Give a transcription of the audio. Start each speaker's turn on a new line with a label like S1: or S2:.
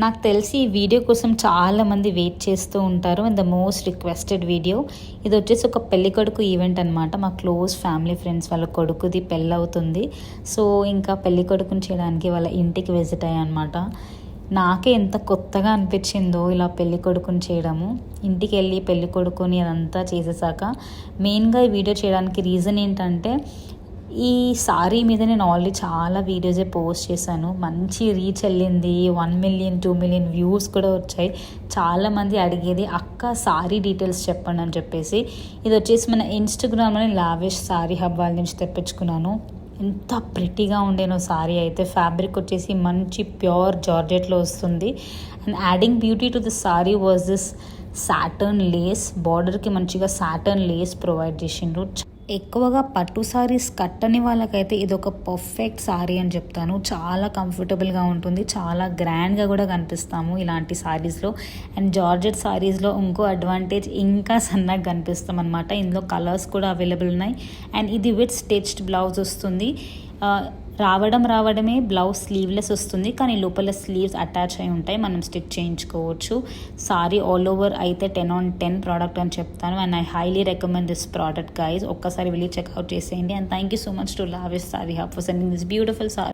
S1: నాకు తెలిసి ఈ వీడియో కోసం చాలామంది వెయిట్ చేస్తూ ఉంటారు and the most requested video ఇది వచ్చేసి ఒక పెళ్లి కొడుకు ఈవెంట్ అనమాట. మా క్లోజ్ ఫ్యామిలీ ఫ్రెండ్స్ వాళ్ళ కొడుకుది పెళ్ళి అవుతుంది. సో ఇంకా పెళ్లి కొడుకుని చేయడానికి వాళ్ళ ఇంటికి విజిట్ అయ్యా అనమాట. నాకే ఎంత కొత్తగా అనిపించిందో ఇలా పెళ్లి కొడుకుని చేయడము. ఇంటికి వెళ్ళి పెళ్లి కొడుకుని అదంతా చేసేసాక మెయిన్గా ఈ వీడియో చేయడానికి రీజన్ ఏంటంటే ఈ సారీ మీద నేను ఆల్రెడీ చాలా వీడియోసే పోస్ట్ చేశాను. మంచి రీచ్ వెళ్ళింది, 1 మిలియన్ 2 మిలియన్ వ్యూస్ కూడా వచ్చాయి. చాలామంది అడిగేది అక్క సారీ డీటెయిల్స్ చెప్పండి అని చెప్పేసి. ఇది వచ్చేసి మన ఇన్స్టాగ్రామ్లోని లావిష్ సారీ హబ్ వాళ్ళ నుంచి తెప్పించుకున్నాను. ఎంత ప్రిటీగా ఉండేనో సారీ అయితే. ఫ్యాబ్రిక్ వచ్చేసి మంచి ప్యూర్ జార్జెట్లో వస్తుంది. And adding beauty to the sari was this satin lace. బార్డర్కి మంచిగా సాటర్న్ లేస్ ప్రొవైడ్ చేసిండ్రు. ఎక్కువగా పట్టు సారీస్ కట్టని వాళ్ళకైతే ఇది ఒక పర్ఫెక్ట్ సారీ అని చెప్తాను. చాలా కంఫర్టబుల్గా ఉంటుంది, చాలా గ్రాండ్గా కూడా కనిపిస్తాము ఇలాంటి సారీస్లో. అండ్ జార్జెట్ సారీస్లో ఇంకో అడ్వాంటేజ్, ఇంకా సన్నగా కనిపిస్తాం అనమాట. ఇందులో కలర్స్ కూడా అవైలబుల్ ఉన్నాయి. అండ్ ఇది విత్ స్టిచ్డ్ బ్లౌజ్ వస్తుంది. రావడమే బ్లౌజ్ స్లీవ్లెస్ వస్తుంది, కానీ లోపల స్లీవ్స్ అటాచ్ అయి ఉంటాయి, మనం స్టిచ్ చేయించుకోవచ్చు. సారీ ఆల్ ఓవర్ అయితే 10 on 10 ప్రోడక్ట్ అని చెప్తాను. And I highly recommend this product guys. ఒక్కసారి వెళ్ళి చెక్అవుట్ చేసేయండి. And thank you so much to lavish sorry hub for sending this beautiful sorry.